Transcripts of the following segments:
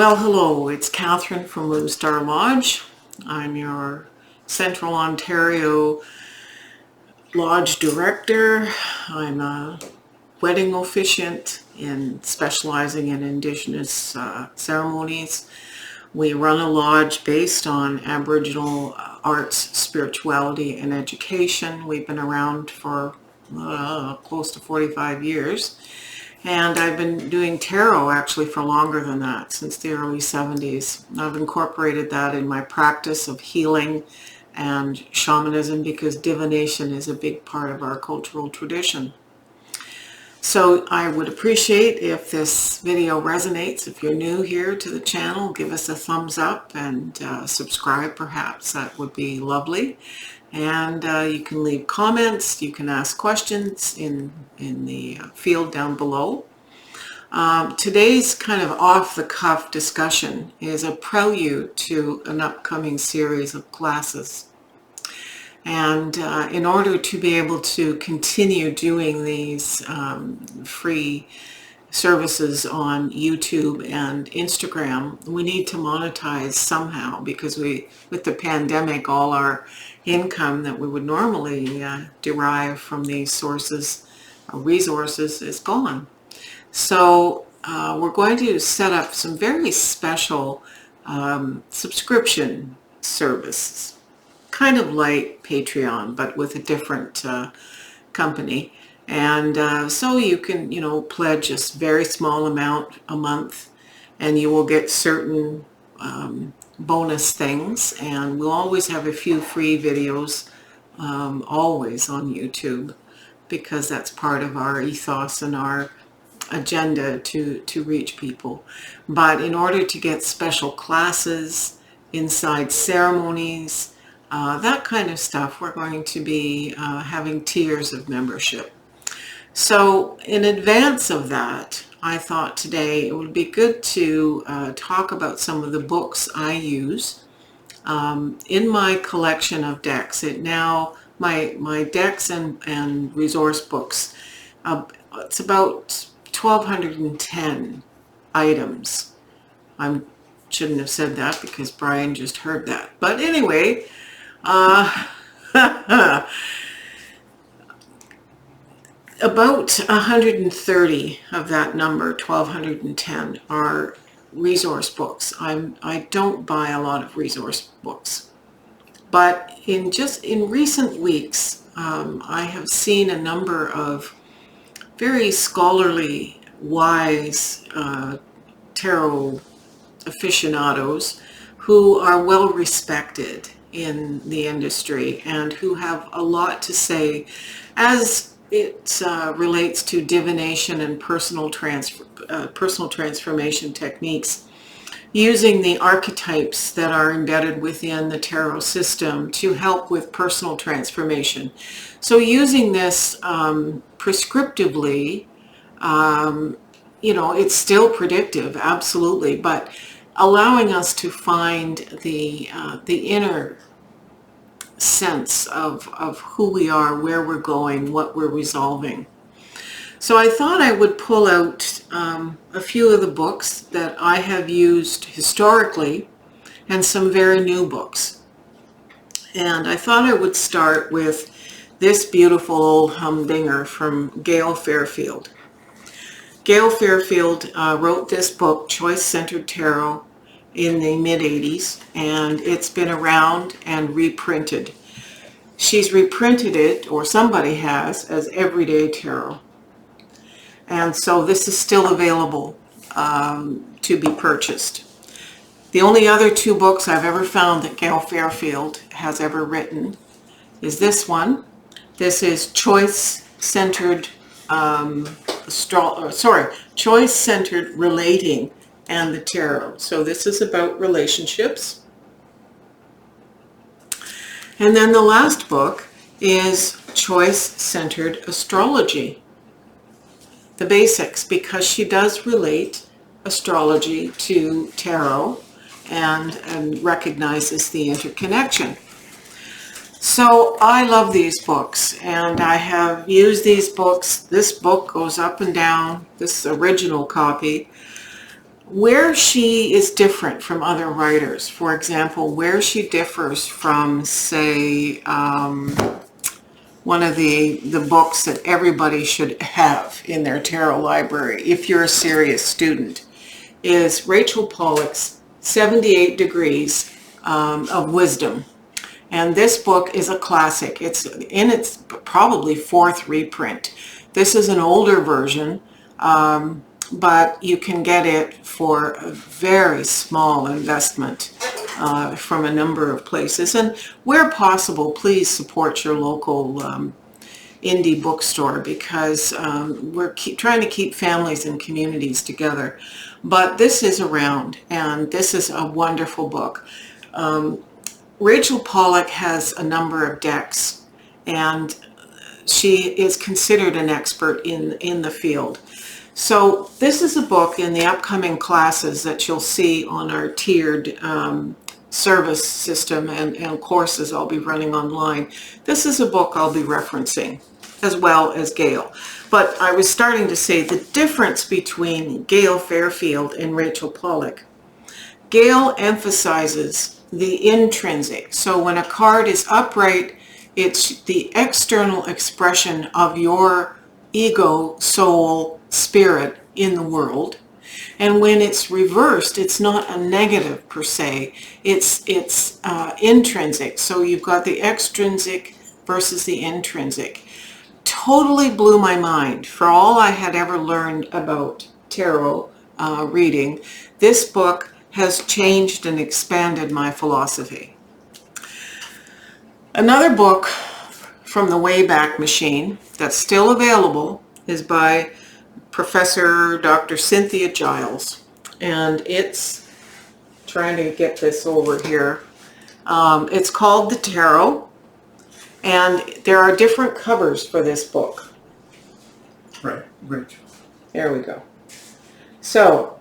Well, hello, it's Catherine from Moonstarlodge. I'm your Central Ontario Lodge Director. I'm a wedding officiant specializing in Indigenous ceremonies. We run a lodge based on Aboriginal arts, spirituality, and education. We've been around for close to 45 years. And I've been doing tarot actually for longer than that, since the early 70s. I've incorporated that in my practice of healing and shamanism because divination is a big part of our cultural tradition. So I would appreciate if this video resonates. If you're new here to the channel, give us a thumbs up and subscribe perhaps. That would be lovely. And you can leave comments, you can ask questions in the field down below. Today's kind of off-the-cuff discussion is a prelude to an upcoming series of classes. And in order to be able to continue doing these free services on YouTube and Instagram, we need to monetize somehow, because with the pandemic, all our income that we would normally derive from these sources or resources is gone. So we're going to set up some very special subscription services, kind of like Patreon, but with a different company. And so you can, pledge a very small amount a month, and you will get certain bonus things. And we'll always have a few free videos, always on YouTube, because that's part of our ethos and our agenda to reach people. But in order to get special classes inside ceremonies, that kind of stuff, we're going to be having tiers of membership. So in advance of that, I thought today it would be good to talk about some of the books I use in my collection of decks. My decks and resource books, it's about 1,210 items. I shouldn't have said that because Brian just heard that. But anyway, about 130 of that number, 1,210, are resource books. I don't buy a lot of resource books, but in recent weeks, I have seen a number of very scholarly, wise tarot aficionados who are well respected in the industry and who have a lot to say as it relates to divination and personal transformation techniques, using the archetypes that are embedded within the tarot system to help with personal transformation. So using this prescriptively, it's still predictive, absolutely, but allowing us to find the inner sense of who we are, where we're going, what we're resolving. So I thought I would pull out a few of the books that I have used historically and some very new books. And I thought I would start with this beautiful old humdinger from Gail Fairfield. Gail Fairfield wrote this book, Choice-Centered Tarot, in the mid-80s, and it's been around and reprinted. She's reprinted it, or somebody has, as Everyday Tarot. And so this is still available to be purchased. The only other two books I've ever found that Gail Fairfield has ever written is this one. This is Choice-Centered Choice-Centered Relating and the Tarot. So this is about relationships. And then the last book is Choice-Centered Astrology, the basics, because she does relate astrology to tarot and recognizes the interconnection. So I love these books, and I have used these books. This book goes up and down, this original copy, where she is different from other writers, for example, where she differs from, say, one of the books that everybody should have in their tarot library, if you're a serious student, is Rachel Pollack's 78 Degrees of Wisdom. And this book is a classic. It's in its probably fourth reprint. This is an older version, but you can get it for a very small investment from a number of places. And where possible, please support your local indie bookstore, because we're trying to keep families and communities together. But this is around, and this is a wonderful book. Rachel Pollack has a number of decks, and she is considered an expert in the field. So this is a book in the upcoming classes that you'll see on our tiered service system and courses I'll be running online. This is a book I'll be referencing, as well as Gail. But I was starting to say the difference between Gail Fairfield and Rachel Pollack. Gail emphasizes the intrinsic. So when a card is upright, it's the external expression of your ego, soul, spirit in the world. And when it's reversed, it's not a negative per se. It's intrinsic. So you've got the extrinsic versus the intrinsic. Totally blew my mind. For all I had ever learned about tarot reading, this book has changed and expanded my philosophy. Another book from the Wayback Machine that's still available is by Professor Dr. Cynthia Giles, and it's, trying to get this over here, it's called The Tarot, and there are different covers for this book. Right. There we go. So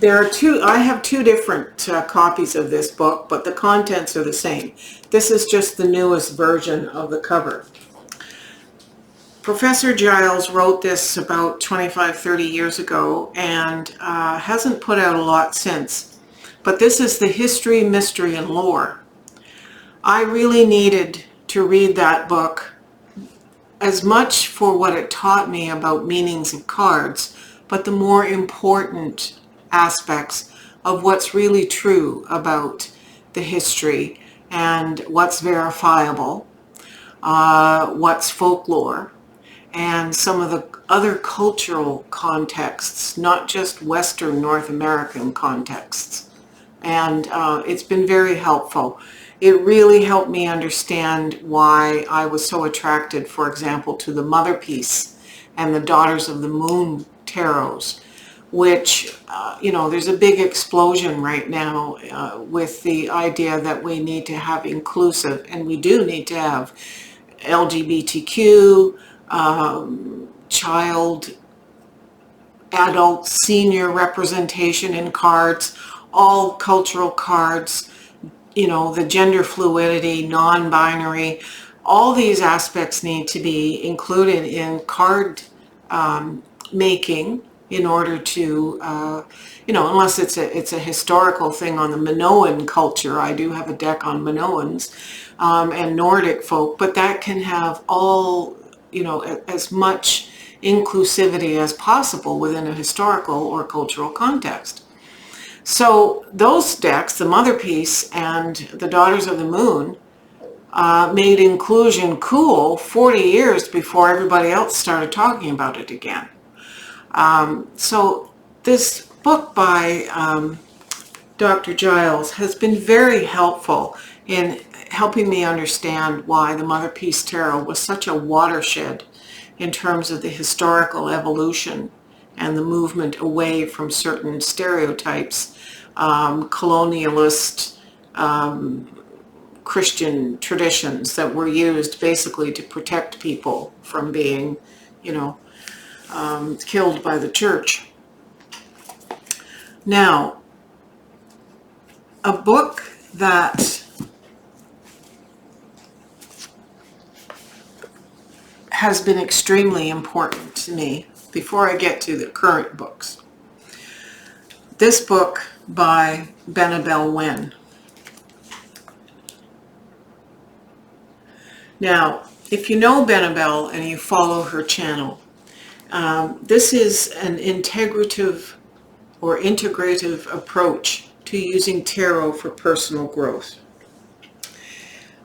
I have two different copies of this book, but the contents are the same. This is just the newest version of the cover. Professor Giles wrote this about 25, 30 years ago, and hasn't put out a lot since. But this is the history, mystery, and lore. I really needed to read that book, as much for what it taught me about meanings of cards, but the more important aspects of what's really true about the history and what's verifiable, what's folklore, and some of the other cultural contexts, not just Western North American contexts. And it's been very helpful. It really helped me understand why I was so attracted, for example, to the Mother Piece and the Daughters of the Moon tarots, which, there's a big explosion right now with the idea that we need to have inclusive, and we do need to have LGBTQ, child, adult, senior representation in cards, all cultural cards, the gender fluidity, non-binary, all these aspects need to be included in card making, in order to, unless it's a historical thing on the Minoan culture. I do have a deck on Minoans and Nordic folk, but that can have all, as much inclusivity as possible within a historical or cultural context. So those decks, the Mother Piece and the Daughters of the Moon, made inclusion cool 40 years before everybody else started talking about it again. So this book by Dr. Giles has been very helpful in helping me understand why the Mother Piece Tarot was such a watershed in terms of the historical evolution and the movement away from certain stereotypes, colonialist Christian traditions that were used basically to protect people from being, killed by the church. Now, a book that has been extremely important to me, before I get to the current books, this book by Nguyen. Now, if you know Benabel and you follow her channel, this is an integrative or integrative approach to using tarot for personal growth.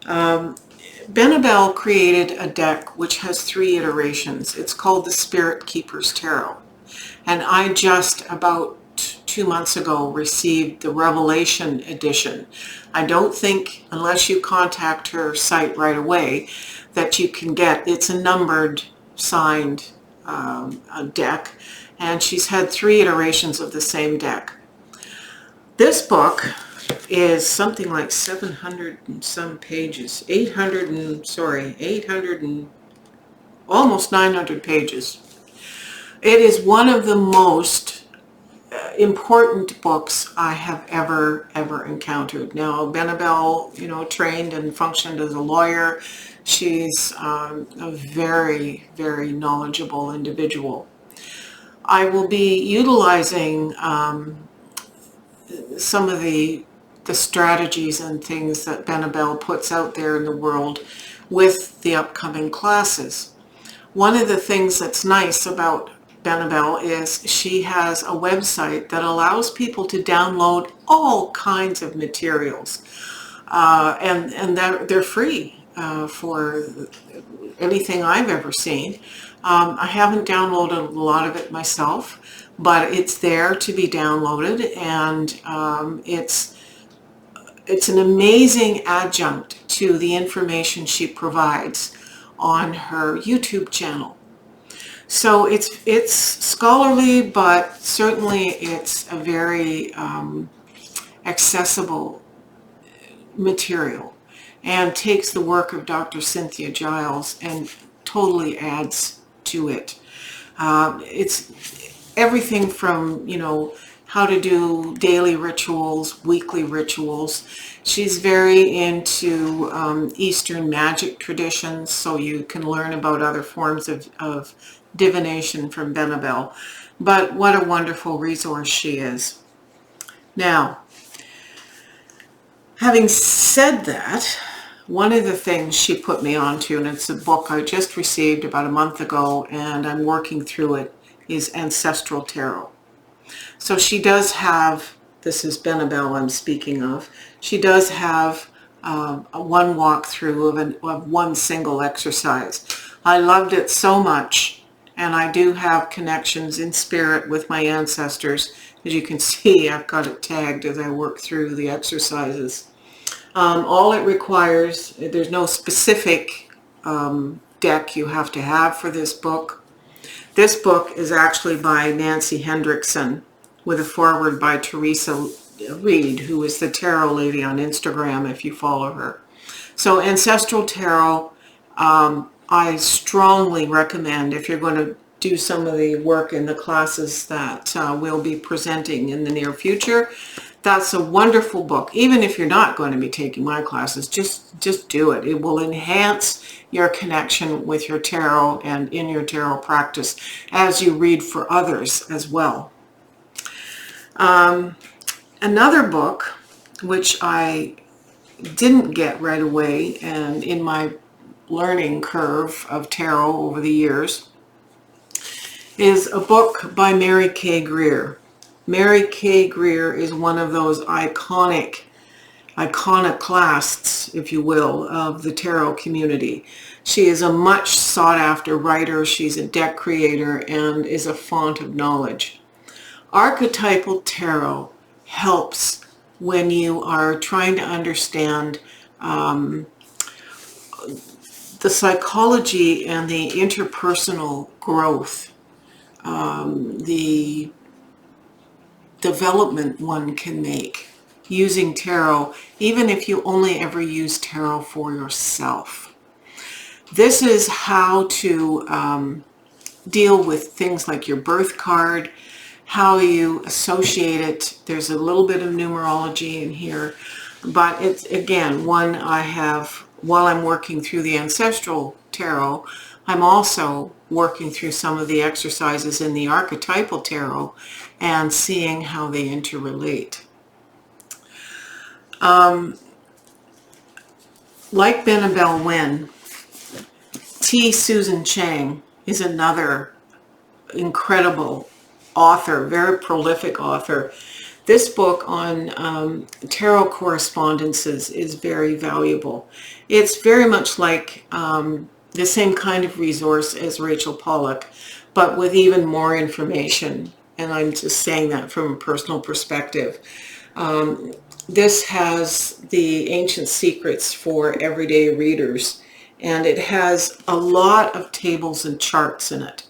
Benabel created a deck which has 3 iterations. It's called the Spirit Keeper's Tarot. And I just about 2 months ago received the Revelation edition. I don't think, unless you contact her site right away, that you can get, it's a numbered, signed deck, and she's had 3 iterations of the same deck. This book is something like 700 and some pages, 800 and almost 900 pages. It is one of the most important books I have ever encountered. Now, Benabel, trained and functioned as a lawyer. She's a very knowledgeable individual. I will be utilizing some of the strategies and things that Benabel puts out there in the world with the upcoming classes. One of the things that's nice about Benabel is she has a website that allows people to download all kinds of materials, and they're free for anything I've ever seen. I haven't downloaded a lot of it myself, but it's there to be downloaded, and it's an amazing adjunct to the information she provides on her YouTube channel. So it's scholarly, but certainly it's a very accessible material, and takes the work of Dr. Cynthia Giles and totally adds to it. It's everything from, how to do daily rituals, weekly rituals. She's very into Eastern magic traditions, so you can learn about other forms of divination from Benabel. But what a wonderful resource she is. Now, having said that, one of the things she put me onto, and it's a book I just received about a month ago, and I'm working through it, is Ancestral Tarot. So she does have, this is Benabel I'm speaking of, she does have one walkthrough of one single exercise. I loved it so much, and I do have connections in spirit with my ancestors. As you can see, I've got it tagged as I work through the exercises. All it requires, there's no specific deck you have to have for this book. This book is actually by Nancy Hendrickson, with a foreword by Teresa Reed, who is the tarot lady on Instagram if you follow her. So Ancestral Tarot, I strongly recommend if you're going to do some of the work in the classes that we'll be presenting in the near future. That's a wonderful book. Even if you're not going to be taking my classes, just do it. It will enhance your connection with your tarot and in your tarot practice as you read for others as well. Another book, which I didn't get right away, and in my learning curve of tarot over the years, is a book by Mary Kay Greer. Mary Kay Greer is one of those iconoclasts, if you will, of the tarot community. She is a much sought after writer. She's a deck creator and is a font of knowledge. Archetypal tarot helps when you are trying to understand the psychology and the interpersonal growth, the development one can make using tarot, even if you only ever use tarot for yourself. This is how to deal with things like your birth card, how you associate it. There's a little bit of numerology in here, but it's, again, one I have, while I'm working through the Ancestral Tarot, I'm also working through some of the exercises in the Archetypal Tarot, and seeing how they interrelate. Like Benabel Nguyen, T. Susan Chang is another incredible author, very prolific author. This book on tarot correspondences is very valuable. It's very much like the same kind of resource as Rachel Pollack, but with even more information. And I'm just saying that from a personal perspective. This has the ancient secrets for everyday readers, and it has a lot of tables and charts in it.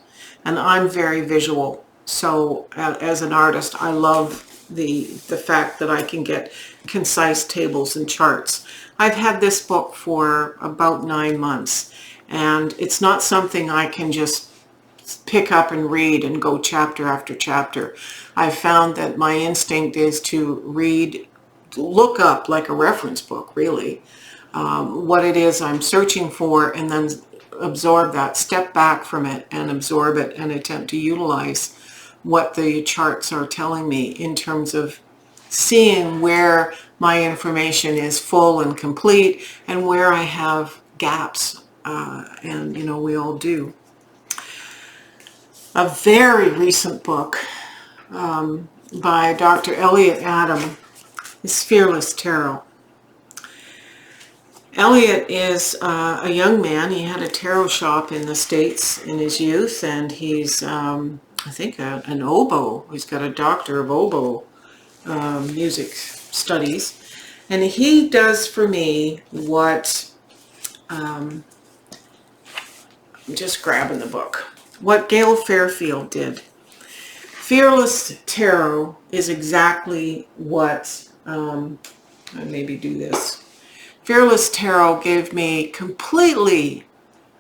And I'm very visual, so as an artist, I love the fact that I can get concise tables and charts. I've had this book for about 9 months, and it's not something I can just pick up and read and go chapter after chapter. I've found that my instinct is to read, look up like a reference book, really, what it is I'm searching for, and then absorb that, step back from it and absorb it and attempt to utilize what the charts are telling me in terms of seeing where my information is full and complete and where I have gaps, and you know, we all do. A very recent book by Dr. Elliott Adams is Fearless Tarot. Elliott is a young man. He had a tarot shop in the States in his youth, and he's, I think, an oboe. He's got a doctor of oboe music studies. And he does for me what, I'm just grabbing the book, what Gail Fairfield did. Fearless Tarot is exactly what, I maybe do this. Fearless Tarot gave me completely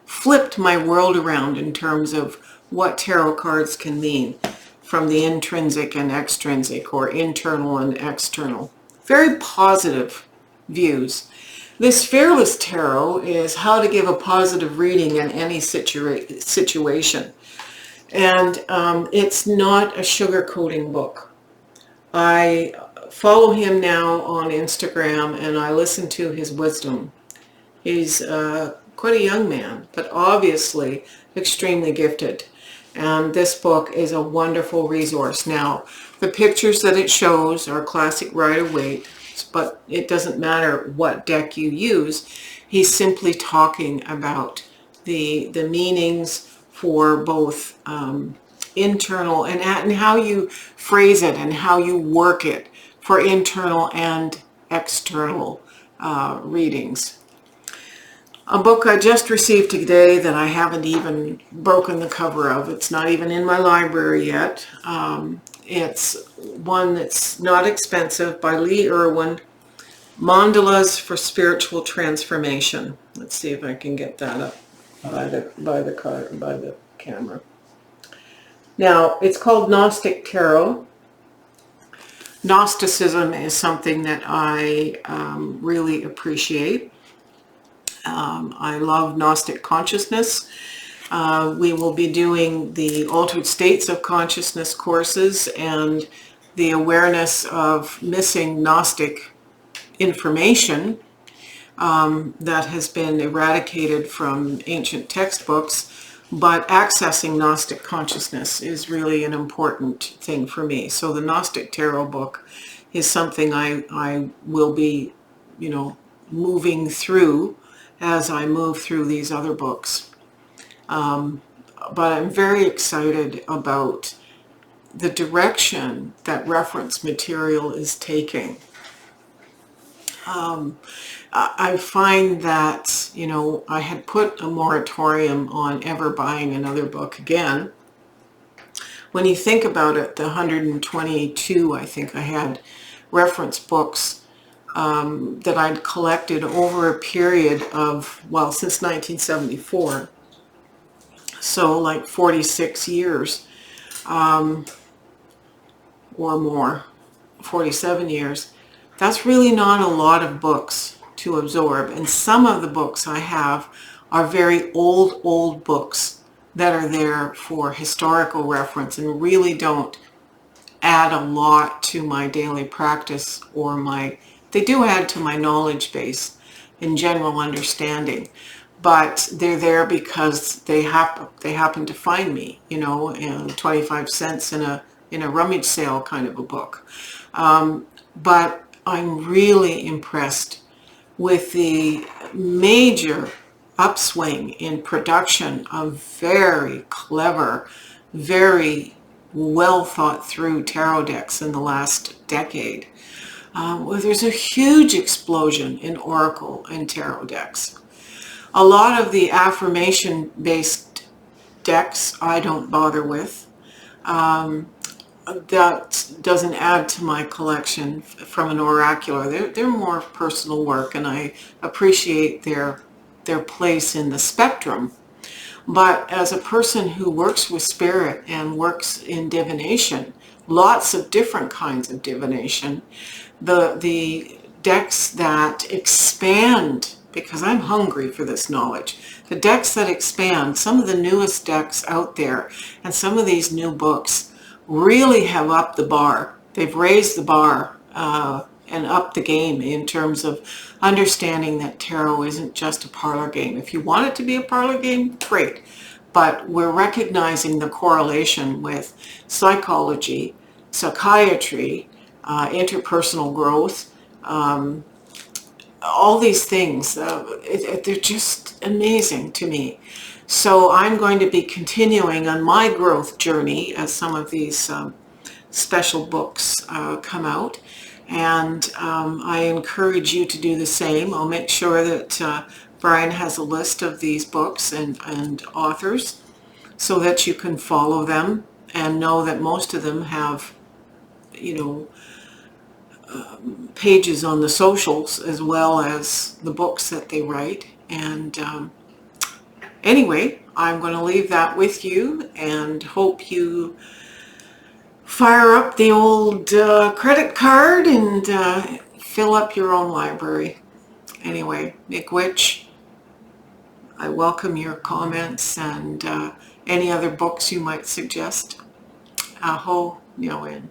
flipped my world around in terms of what tarot cards can mean, from the intrinsic and extrinsic, or internal and external. Very positive views. This Fearless Tarot is how to give a positive reading in any situation. And it's not a sugarcoating book. I follow him now on Instagram, and I listen to his wisdom. He's quite a young man, but obviously extremely gifted. And this book is a wonderful resource. Now, the pictures that it shows are classic Rider-Waite, but it doesn't matter what deck you use. He's simply talking about the meanings for both internal and how you phrase it and how you work it for internal and external readings. A book I just received today that I haven't even broken the cover of. It's not even in my library yet. It's one that's not expensive, by Lee Irwin, Mandalas for Spiritual Transformation. Let's see if I can get that up by the camera. Now, it's called Gnostic Tarot. Gnosticism is something that I really appreciate. I love Gnostic consciousness. We will be doing the Altered States of Consciousness courses and the awareness of missing Gnostic information that has been eradicated from ancient textbooks, but accessing Gnostic consciousness is really an important thing for me. So the Gnostic Tarot book is something I will be, you know, moving through as I move through these other books. But I'm very excited about the direction that reference material is taking. I find that, you know, I had put a moratorium on ever buying another book again. When you think about it, the 122, I think I had, reference books that I'd collected over a period of, well, since 1974. So like 46 years or more, 47 years. That's really not a lot of books to absorb. And some of the books I have are very old books that are there for historical reference and really don't add a lot to my daily practice or they do add to my knowledge base and general understanding, but they're there because they happen to find me, and 25 cents in a rummage sale kind of a book. But I'm really impressed with the major upswing in production of very clever, very well thought through tarot decks in the last decade. Well, there's a huge explosion in oracle and tarot decks. A lot of the affirmation based decks I don't bother with. That doesn't add to my collection from an oracular. They're more personal work, and I appreciate their place in the spectrum. But as a person who works with spirit and works in divination, lots of different kinds of divination, the decks that expand, because I'm hungry for this knowledge, the decks that expand, some of the newest decks out there, and some of these new books really have upped the bar. They've raised the bar and upped the game in terms of understanding that tarot isn't just a parlor game. If you want it to be a parlor game, great. But we're recognizing the correlation with psychology, psychiatry, interpersonal growth, all these things. They're just amazing to me. So I'm going to be continuing on my growth journey as some of these special books come out. And I encourage you to do the same. I'll make sure that Brian has a list of these books and authors so that you can follow them and know that most of them have, pages on the socials as well as the books that they write. And anyway, I'm going to leave that with you and hope you fire up the old credit card and fill up your own library. Anyway, Miigwech, I welcome your comments and any other books you might suggest. Aho, Nguyen.